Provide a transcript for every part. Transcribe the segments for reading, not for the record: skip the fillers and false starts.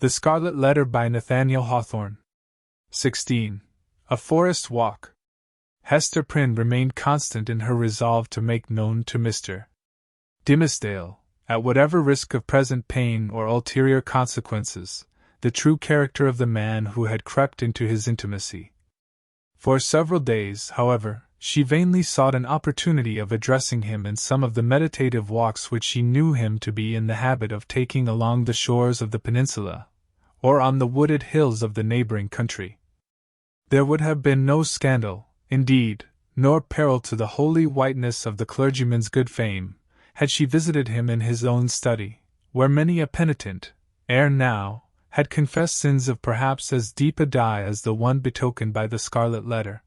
The Scarlet Letter by Nathaniel Hawthorne. 16. A Forest Walk. Hester Prynne remained constant in her resolve to make known to Mr. Dimmesdale, at whatever risk of present pain or ulterior consequences, the true character of the man who had crept into his intimacy. For several days, however, she vainly sought an opportunity of addressing him in some of the meditative walks which she knew him to be in the habit of taking along the shores of the peninsula, or on the wooded hills of the neighboring country. There would have been no scandal, indeed, nor peril to the holy whiteness of the clergyman's good fame, had she visited him in his own study, where many a penitent, ere now, had confessed sins of perhaps as deep a dye as the one betokened by the Scarlet Letter.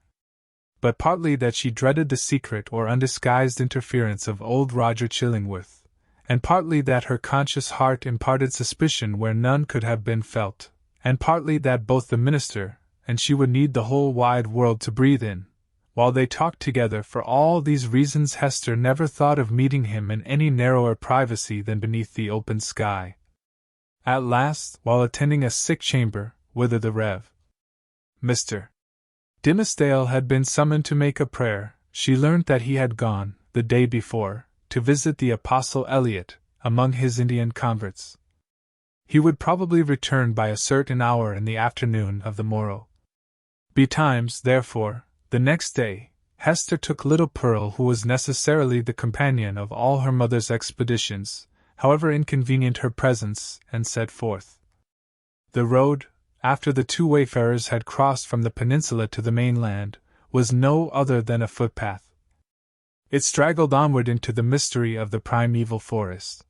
But partly that she dreaded the secret or undisguised interference of old Roger Chillingworth, and partly that her conscious heart imparted suspicion where none could have been felt, and partly that both the minister and she would need the whole wide world to breathe in. While they talked together, for all these reasons Hester never thought of meeting him in any narrower privacy than beneath the open sky. At last, while attending a sick chamber, whither the Rev. Mr. Dimmesdale had been summoned to make a prayer, she learnt that he had gone, the day before, to visit the Apostle Eliot among his Indian converts. He would probably return by a certain hour in the afternoon of the morrow. Betimes, therefore, the next day, Hester took little Pearl, who was necessarily the companion of all her mother's expeditions, however inconvenient her presence, and set forth. The road, after the two wayfarers had crossed from the peninsula to the mainland, was no other than a footpath. It straggled onward into the mystery of the primeval forest.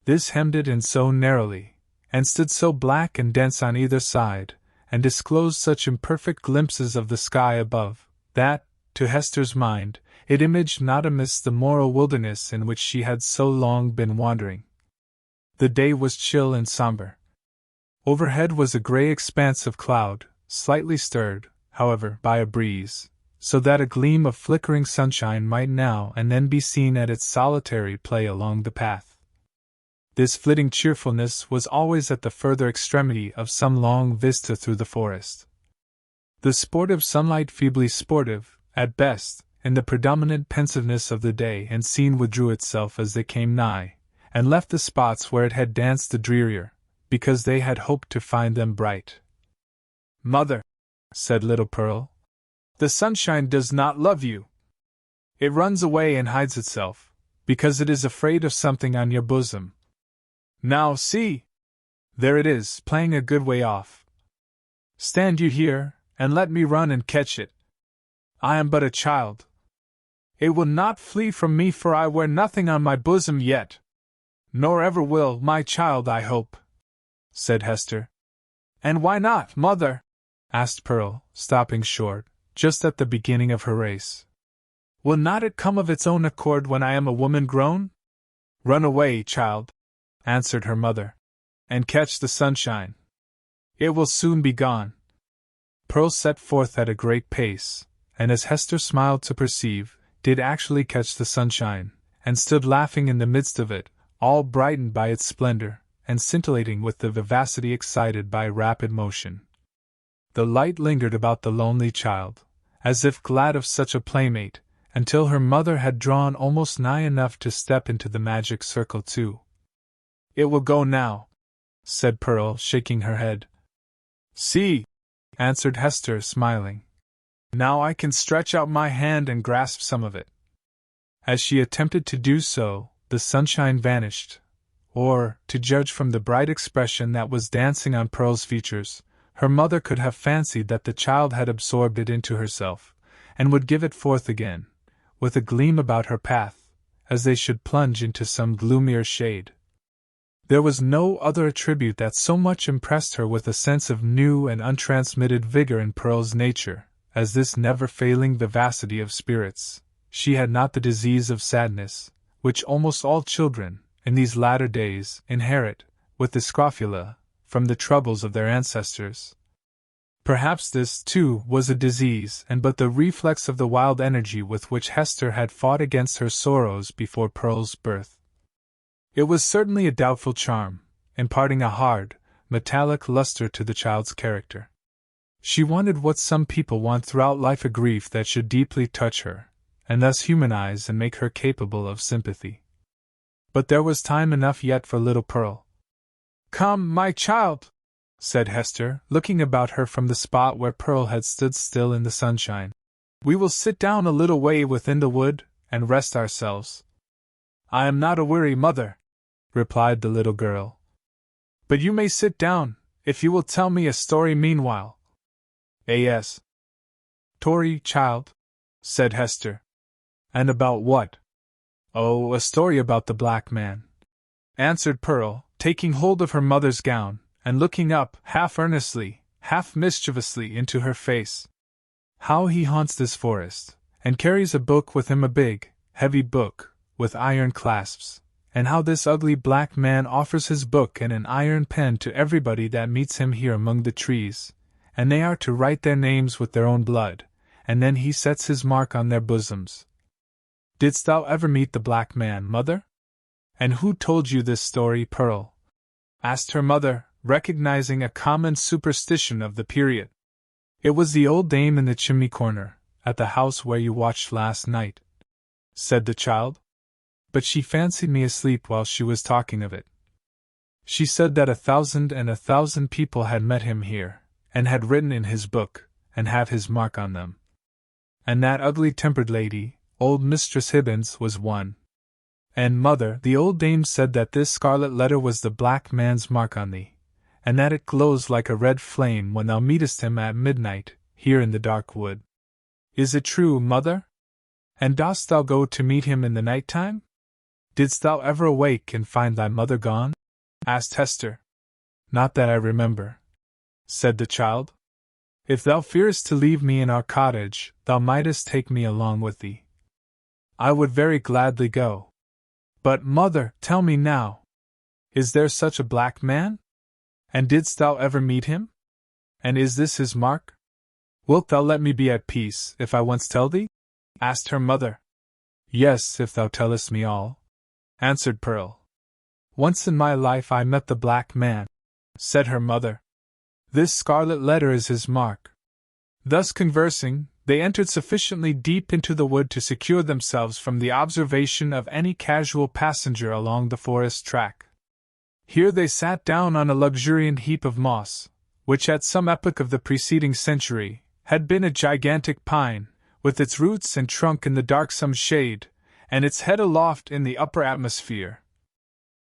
This hemmed it in so narrowly, and stood so black and dense on either side, and disclosed such imperfect glimpses of the sky above, that, to Hester's mind, it imaged not amiss the moral wilderness in which she had so long been wandering. The day was chill and somber. Overhead was a grey expanse of cloud, slightly stirred, however, by a breeze, so that a gleam of flickering sunshine might now and then be seen at its solitary play along the path. This flitting cheerfulness was always at the further extremity of some long vista through the forest. The sportive sunlight, feebly sportive, at best, in the predominant pensiveness of the day and scene, withdrew itself as they came nigh, and left the spots where it had danced the drearier, because they had hoped to find them bright. "Mother," said little Pearl, "the sunshine does not love you. It runs away and hides itself, because it is afraid of something on your bosom. Now see! There it is, playing a good way off. Stand you here, and let me run and catch it. I am but a child. It will not flee from me, for I wear nothing on my bosom yet. Nor ever will, my child, I hope," said Hester. "And why not, mother?" asked Pearl, stopping short, just at the beginning of her race. "Will not it come of its own accord when I am a woman grown?" "Run away, child," answered her mother, "and catch the sunshine. It will soon be gone." Pearl set forth at a great pace, and as Hester smiled to perceive, did actually catch the sunshine, and stood laughing in the midst of it, all brightened by its splendor, and scintillating with the vivacity excited by rapid motion. The light lingered about the lonely child, as if glad of such a playmate, until her mother had drawn almost nigh enough to step into the magic circle too. "It will go now," said Pearl, shaking her head. "See," answered Hester, smiling. "Now I can stretch out my hand and grasp some of it." As she attempted to do so, the sunshine vanished, or, to judge from the bright expression that was dancing on Pearl's features, her mother could have fancied that the child had absorbed it into herself, and would give it forth again, with a gleam about her path, as they should plunge into some gloomier shade. There was no other attribute that so much impressed her with a sense of new and untransmitted vigor in Pearl's nature, as this never-failing vivacity of spirits. She had not the disease of sadness, which almost all children, in these latter days, inherit, with the scrofula, from the troubles of their ancestors. Perhaps this, too, was a disease, and but the reflex of the wild energy with which Hester had fought against her sorrows before Pearl's birth. It was certainly a doubtful charm, imparting a hard, metallic luster to the child's character. She wanted what some people want throughout life, a grief that should deeply touch her, and thus humanize and make her capable of sympathy. But there was time enough yet for little Pearl. "Come, my child," said Hester, looking about her from the spot where Pearl had stood still in the sunshine. "We will sit down a little way within the wood, and rest ourselves." "I am not aweary, mother," replied the little girl. "But you may sit down, if you will tell me a story meanwhile." "Yes." "Tory, child," said Hester. "And about what?" "Oh, a story about the black man," answered Pearl, taking hold of her mother's gown, and looking up, half earnestly, half mischievously, into her face. "How he haunts this forest, and carries a book with him, a big, heavy book, with iron clasps, and how this ugly black man offers his book and an iron pen to everybody that meets him here among the trees, and they are to write their names with their own blood, and then he sets his mark on their bosoms." "Didst thou ever meet the black man, mother?" "And who told you this story, Pearl?" asked her mother, recognizing a common superstition of the period. "It was the old dame in the chimney corner, at the house where you watched last night," said the child. "But she fancied me asleep while she was talking of it. She said that 1,000 people had met him here, and had written in his book, and have his mark on them. And that ugly-tempered lady, old Mistress Hibbins, was one. And, mother, the old dame said that this scarlet letter was the black man's mark on thee, and that it glows like a red flame when thou meetest him at midnight, here in the dark wood. Is it true, mother? And dost thou go to meet him in the night time? Didst thou ever awake and find thy mother gone?" asked Hester. "Not that I remember," said the child. "If thou fearest to leave me in our cottage, thou mightest take me along with thee. I would very gladly go. But, mother, tell me now, is there such a black man? And didst thou ever meet him? And is this his mark? Wilt thou let me be at peace, if I once tell thee?" asked her mother. "Yes, if thou tellest me all," answered Pearl. "Once in my life I met the black man," said her mother. "This scarlet letter is his mark." Thus conversing, they entered sufficiently deep into the wood to secure themselves from the observation of any casual passenger along the forest track. Here they sat down on a luxuriant heap of moss, which at some epoch of the preceding century had been a gigantic pine, with its roots and trunk in the darksome shade, and its head aloft in the upper atmosphere.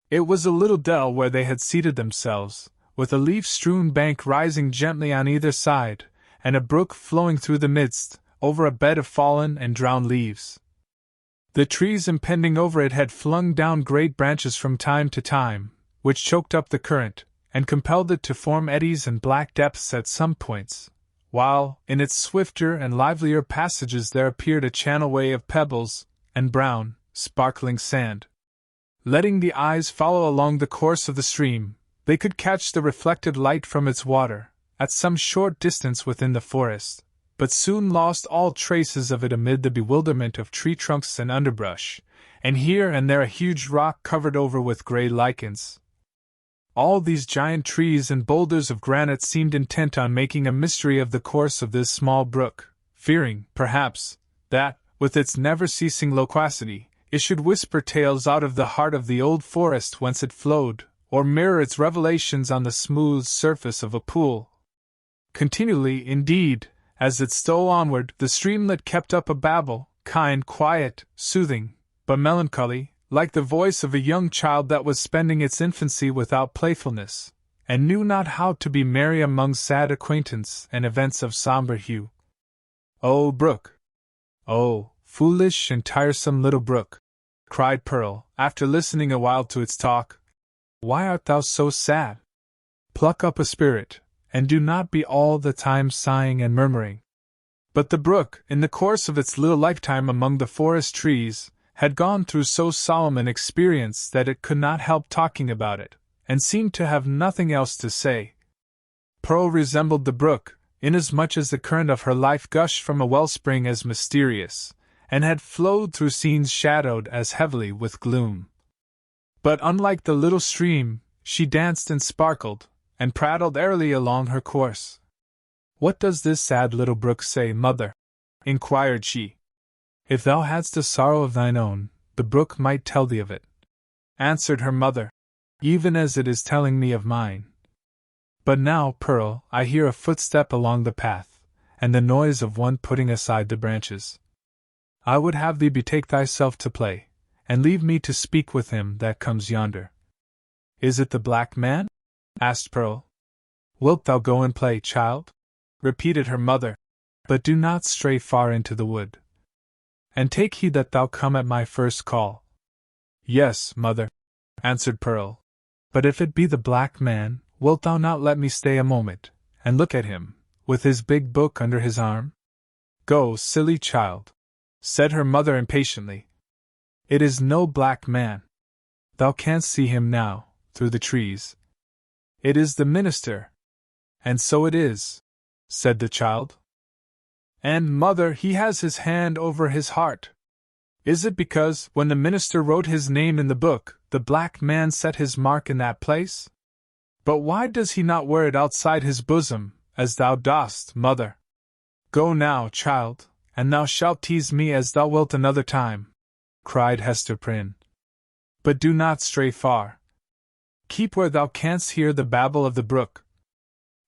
It was a little dell where they had seated themselves, with a leaf-strewn bank rising gently on either side, and a brook flowing through the midst, over a bed of fallen and drowned leaves. The trees impending over it had flung down great branches from time to time, which choked up the current, and compelled it to form eddies and black depths at some points, while, in its swifter and livelier passages there appeared a channel-way of pebbles, and brown, sparkling sand. Letting the eyes follow along the course of the stream, they could catch the reflected light from its water, at some short distance within the forest, but soon lost all traces of it amid the bewilderment of tree trunks and underbrush, and here and there a huge rock covered over with grey lichens. All these giant trees and boulders of granite seemed intent on making a mystery of the course of this small brook, fearing, perhaps, that, with its never-ceasing loquacity, it should whisper tales out of the heart of the old forest whence it flowed, or mirror its revelations on the smooth surface of a pool. Continually, indeed, as it stole onward, the streamlet kept up a babble, kind, quiet, soothing, but melancholy, like the voice of a young child that was spending its infancy without playfulness, and knew not how to be merry among sad acquaintance and events of sombre hue. "Oh, brook! Oh, foolish and tiresome little brook!" cried Pearl, after listening a while to its talk. "Why art thou so sad? Pluck up a spirit, and do not be all the time sighing and murmuring." But the brook, in the course of its little lifetime among the forest trees, had gone through so solemn an experience that it could not help talking about it, and seemed to have nothing else to say. Pearl resembled the brook, inasmuch as the current of her life gushed from a wellspring as mysterious, and had flowed through scenes shadowed as heavily with gloom. But unlike the little stream, she danced and sparkled, and prattled airily along her course. "What does this sad little brook say, mother?" inquired she. "If thou hadst a sorrow of thine own, the brook might tell thee of it," answered her mother, "even as it is telling me of mine. But now, Pearl, I hear a footstep along the path, and the noise of one putting aside the branches. I would have thee betake thyself to play, and leave me to speak with him that comes yonder." "Is it the black man?" asked Pearl. "Wilt thou go and play, child?" repeated her mother, "but do not stray far into the wood. And take heed that thou come at my first call." "Yes, mother," answered Pearl. "But if it be the black man, wilt thou not let me stay a moment, and look at him, with his big book under his arm?" "Go, silly child," said her mother impatiently. "It is no black man. Thou canst see him now, through the trees. It is the minister." "And so it is," said the child. "And, mother, he has his hand over his heart. Is it because, when the minister wrote his name in the book, the black man set his mark in that place? But why does he not wear it outside his bosom, as thou dost, mother? Go now, child, and thou shalt tease me as thou wilt another time," cried Hester Prynne. "But do not stray far. Keep where thou canst hear the babble of the brook."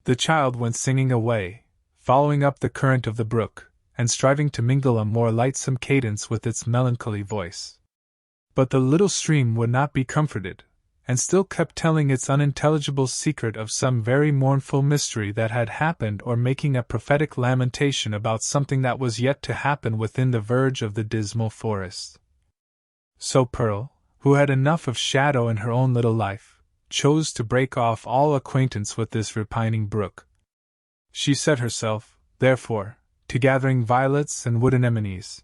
The child went singing away, following up the current of the brook, and striving to mingle a more lightsome cadence with its melancholy voice. But the little stream would not be comforted, and still kept telling its unintelligible secret of some very mournful mystery that had happened, or making a prophetic lamentation about something that was yet to happen within the verge of the dismal forest. So Pearl, who had enough of shadow in her own little life, chose to break off all acquaintance with this repining brook. She set herself, therefore, to gathering violets and wood anemones,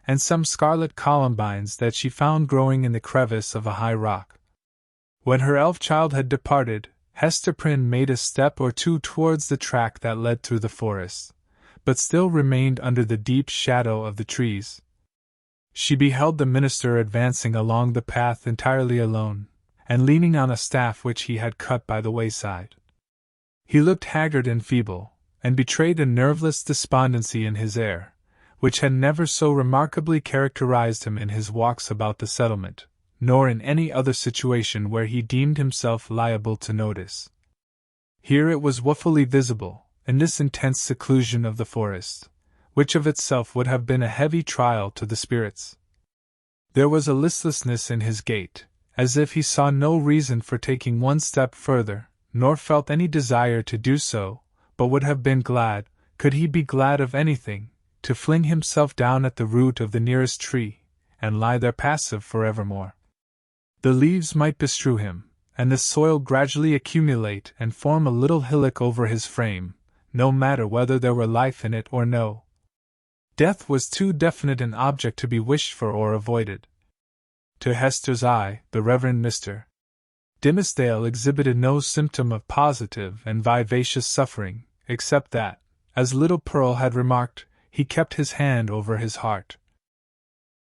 and some scarlet columbines that she found growing in the crevice of a high rock. When her elf child had departed, Hester Prynne made a step or two towards the track that led through the forest, but still remained under the deep shadow of the trees. She beheld the minister advancing along the path entirely alone, and leaning on a staff which he had cut by the wayside. He looked haggard and feeble, and betrayed a nerveless despondency in his air, which had never so remarkably characterized him in his walks about the settlement, nor in any other situation where he deemed himself liable to notice. Here it was woefully visible, in this intense seclusion of the forest, which of itself would have been a heavy trial to the spirits. There was a listlessness in his gait, as if he saw no reason for taking one step further, nor felt any desire to do so, but would have been glad, could he be glad of anything, to fling himself down at the root of the nearest tree, and lie there passive forevermore. The leaves might bestrew him, and the soil gradually accumulate and form a little hillock over his frame, no matter whether there were life in it or no. Death was too definite an object to be wished for or avoided. To Hester's eye, the Reverend Mr. Dimmesdale exhibited no symptom of positive and vivacious suffering, except that, as little Pearl had remarked, he kept his hand over his heart.